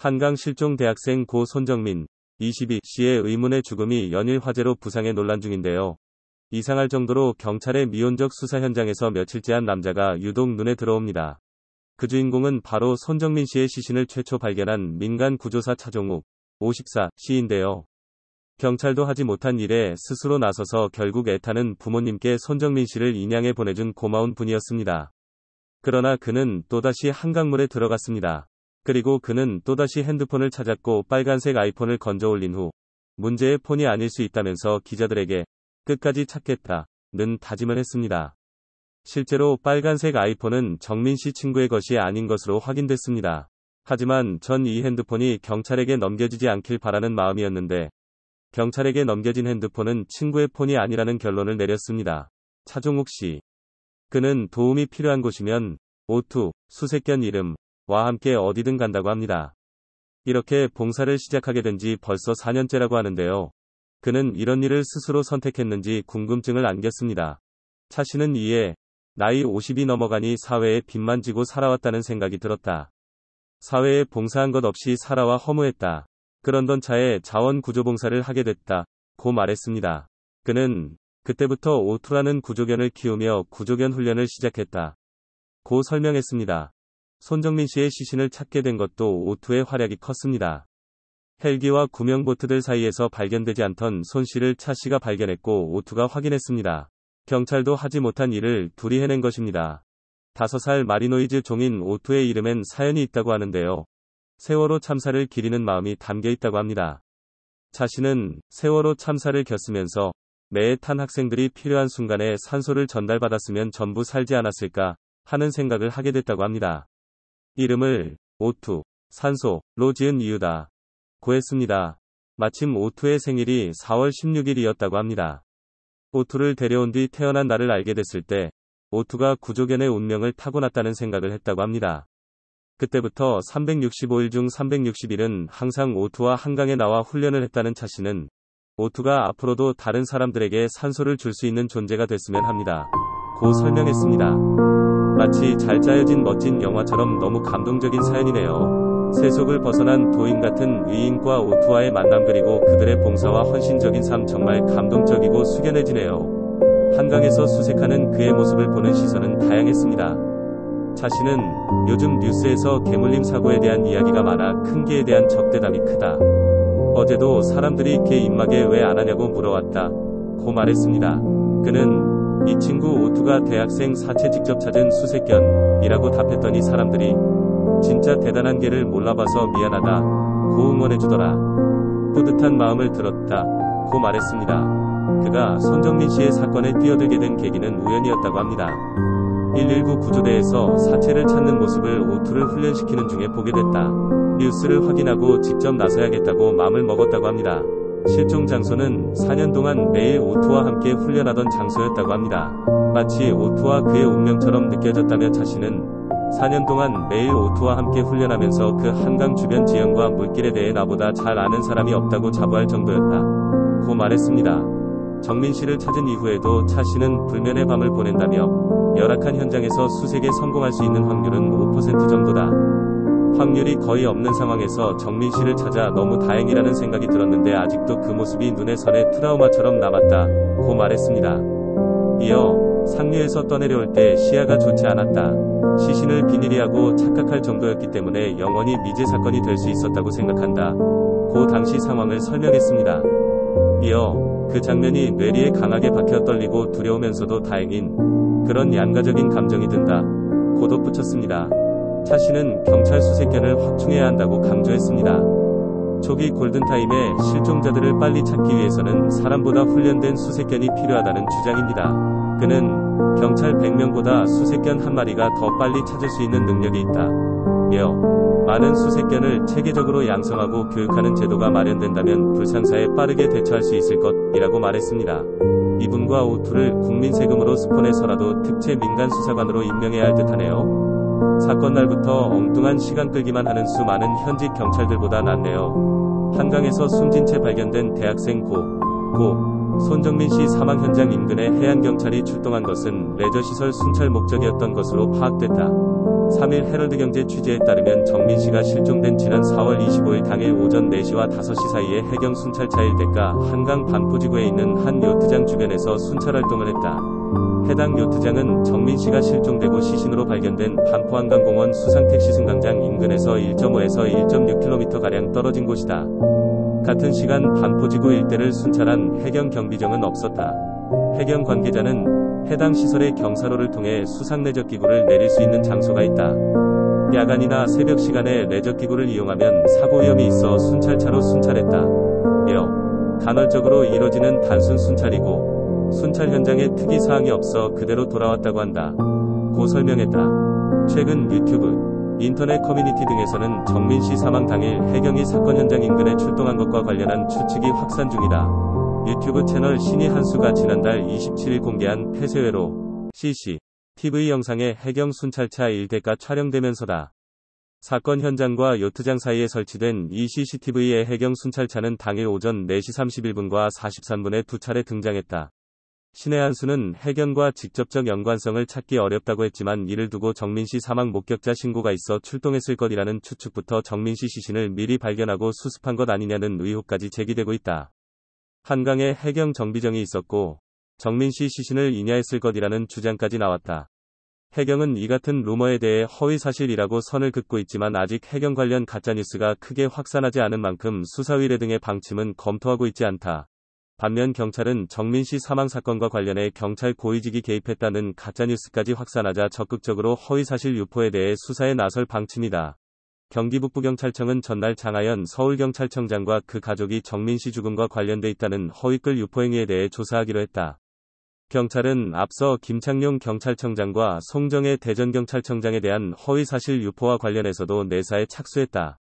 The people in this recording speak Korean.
한강 실종 대학생 고 손정민 22씨의 의문의 죽음이 연일 화제로 부상해 논란 중인데요. 이상할 정도로 경찰의 미온적 수사 현장에서 며칠째 한 남자가 유독 눈에 들어옵니다. 그 주인공은 바로 손정민 씨의 시신을 최초 발견한 민간 구조사 차종욱 54씨인데요. 경찰도 하지 못한 일에 스스로 나서서 결국 애타는 부모님께 손정민 씨를 인양해 보내준 고마운 분이었습니다. 그러나 그는 또다시 한강물에 들어갔습니다. 그리고 그는 또다시 핸드폰을 찾았고 빨간색 아이폰을 건져 올린 후 문제의 폰이 아닐 수 있다면서 기자들에게 끝까지 찾겠다는 다짐을 했습니다. 실제로 빨간색 아이폰은 정민 씨 친구의 것이 아닌 것으로 확인됐습니다. 하지만 전 이 핸드폰이 경찰에게 넘겨지지 않길 바라는 마음이었는데 경찰에게 넘겨진 핸드폰은 친구의 폰이 아니라는 결론을 내렸습니다. 차종욱 씨. 그는 도움이 필요한 곳이면 O2, 수색견 이름과 함께 어디든 간다고 합니다. 이렇게 봉사를 시작하게 된 지 벌써 4년째라고 하는데요. 그는 이런 일을 스스로 선택했는지 궁금증을 안겼습니다. 차 씨는 이에 나이 50이 넘어가니 사회에 빚만 지고 살아왔다는 생각이 들었다. 사회에 봉사한 것 없이 살아와 허무했다. 그런던 차에 자원구조봉사를 하게 됐다고 말했습니다. 그는 그때부터 O2라는 구조견을 키우며 구조견 훈련을 시작했다. 고 설명했습니다. 손정민 씨의 시신을 찾게 된 것도 O2의 활약이 컸습니다. 헬기와 구명보트들 사이에서 발견되지 않던 손 씨를 차 씨가 발견했고 O2가 확인했습니다. 경찰도 하지 못한 일을 둘이 해낸 것입니다. 5살 마리노이즈 종인 O2의 이름엔 사연이 있다고 하는데요. 세월호 참사를 기리는 마음이 담겨 있다고 합니다. 차 씨는 세월호 참사를 겪으면서 매에 탄 학생들이 필요한 순간에 산소를 전달받았으면 전부 살지 않았을까 하는 생각을 하게 됐다고 합니다. 이름을 O2, 산소로 지은 이유다. 고 했습니다. 마침 O2의 생일이 4월 16일이었다고 합니다. O2를 데려온 뒤 태어난 나를 알게 됐을 때 O2가 구조견의 운명을 타고났다는 생각을 했다고 합니다. 그때부터 365일 중 360일은 항상 O2와 한강에 나와 훈련을 했다는 차 씨는 O2가 앞으로도 다른 사람들에게 산소를 줄 수 있는 존재가 됐으면 합니다. 고 설명했습니다. 마치 잘 짜여진 멋진 영화처럼 너무 감동적인 사연이네요. 세속을 벗어난 도인 같은 위인과 O2와의 만남 그리고 그들의 봉사와 헌신적인 삶 정말 감동적이고 숙연해지네요. 한강에서 수색하는 그의 모습을 보는 시선은 다양했습니다. 차 씨는 요즘 뉴스에서 개물림 사고에 대한 이야기가 많아 큰 개에 대한 적대감이 크다. 어제도 사람들이 개 입마개 왜 안 하냐고 물어왔다. 고 말했습니다. 그는 이 친구 O2가 대학생 사체 직접 찾은 수색견이라고 답했더니 사람들이 진짜 대단한 개를 몰라봐서 미안하다 고 응원해주더라. 뿌듯한 마음을 들었다 고 말했습니다. 그가 손정민 씨의 사건에 뛰어들게 된 계기는 우연이었다고 합니다. 119 구조대에서 사체를 찾는 모습을 O2를 훈련시키는 중에 보게 됐다. 뉴스를 확인하고 직접 나서야겠다고 마음을 먹었다고 합니다. 실종 장소는 4년 동안 매일 O2와 함께 훈련하던 장소였다고 합니다. 마치 O2와 그의 운명처럼 느껴졌다며 차 씨는 4년 동안 매일 O2와 함께 훈련하면서 그 한강 주변 지형과 물길에 대해 나보다 잘 아는 사람이 없다고 자부할 정도였다. 고 말했습니다. 정민 씨를 찾은 이후에도 차 씨는 불면의 밤을 보낸다며 열악한 현장에서 수색에 성공할 수 있는 확률은 5% 정도다. 확률이 거의 없는 상황에서 정민 씨를 찾아 너무 다행이라는 생각이 들었는데 아직도 그 모습이 눈에 선해 트라우마처럼 남았다 고 말했습니다. 이어 상류에서 떠내려올 때 시야가 좋지 않았다. 시신을 비닐이하고 착각할 정도였기 때문에 영원히 미제 사건이 될 수 있었다고 생각한다 고 당시 상황을 설명했습니다. 이어 그 장면이 뇌리에 강하게 박혀 떨리고 두려우면서도 다행인 그런 양가적인 감정이 든다 고 덧붙였습니다. 차 씨는 경찰 수색견을 확충해야 한다고 강조했습니다. 초기 골든타임에 실종자들을 빨리 찾기 위해서는 사람보다 훈련된 수색견이 필요하다는 주장입니다. 그는 경찰 100명보다 수색견 한 마리가 더 빨리 찾을 수 있는 능력이 있다. 며 많은 수색견을 체계적으로 양성하고 교육하는 제도가 마련된다면 불상사에 빠르게 대처할 수 있을 것이라고 말했습니다. 이분과 O2를 국민 세금으로 스폰해서라도 특채 민간 수사관으로 임명해야 할 듯하네요. 사건 날부터 엉뚱한 시간 끌기만 하는 수많은 현직 경찰들보다 낫네요. 한강에서 숨진 채 발견된 대학생 고 손정민 씨 사망 현장 인근에 해안경찰이 출동한 것은 레저시설 순찰 목적이었던 것으로 파악됐다. 3일 헤럴드경제 취재에 따르면 정민 씨가 실종된 지난 4월 25일 당일 오전 4시와 5시 사이에 해경 순찰차 1대가 한강 반포지구에 있는 한 요트장 주변에서 순찰 활동을 했다. 해당 요트장은 정민 씨가 실종되고 시신으로 발견된 반포한강공원 수상택시 승강장 인근에서 1.5에서 1.6km가량 떨어진 곳이다. 같은 시간 반포지구 일대를 순찰한 해경 경비정은 없었다. 해경 관계자는 해당 시설의 경사로를 통해 수상 레저기구를 내릴 수 있는 장소가 있다. 야간이나 새벽 시간에 레저기구를 이용하면 사고 위험이 있어 순찰차로 순찰했다. 이어 간헐적으로 이뤄지는 단순 순찰이고 순찰 현장에 특이 사항이 없어 그대로 돌아왔다고 한다. 고 설명했다. 최근 유튜브, 인터넷 커뮤니티 등에서는 정민 씨 사망 당일 해경이 사건 현장 인근에 출동한 것과 관련한 추측이 확산 중이다. 유튜브 채널 신이 한수가 지난달 27일 공개한 폐쇄회로 CCTV 영상에 해경 순찰차 1대가 촬영되면서다. 사건 현장과 요트장 사이에 설치된 이 CCTV의 해경 순찰차는 당일 오전 4시 31분과 43분에 두 차례 등장했다. 신의 한수는 해경과 직접적 연관성을 찾기 어렵다고 했지만 이를 두고 정민 씨 사망 목격자 신고가 있어 출동했을 것이라는 추측부터 정민 씨 시신을 미리 발견하고 수습한 것 아니냐는 의혹까지 제기되고 있다. 한강에 해경 정비정이 있었고 정민 씨 시신을 인야했을 것이라는 주장까지 나왔다. 해경은 이 같은 루머에 대해 허위사실이라고 선을 긋고 있지만 아직 해경 관련 가짜뉴스가 크게 확산하지 않은 만큼 수사의뢰 등의 방침은 검토하고 있지 않다. 반면 경찰은 정민 씨 사망 사건과 관련해 경찰 고위직이 개입했다는 가짜뉴스까지 확산하자 적극적으로 허위사실 유포에 대해 수사에 나설 방침이다. 경기북부경찰청은 전날 장하연 서울경찰청장과 그 가족이 정민 씨 죽음과 관련돼 있다는 허위글 유포행위에 대해 조사하기로 했다. 경찰은 앞서 김창룡 경찰청장과 송정혜 대전경찰청장에 대한 허위사실 유포와 관련해서도 내사에 착수했다.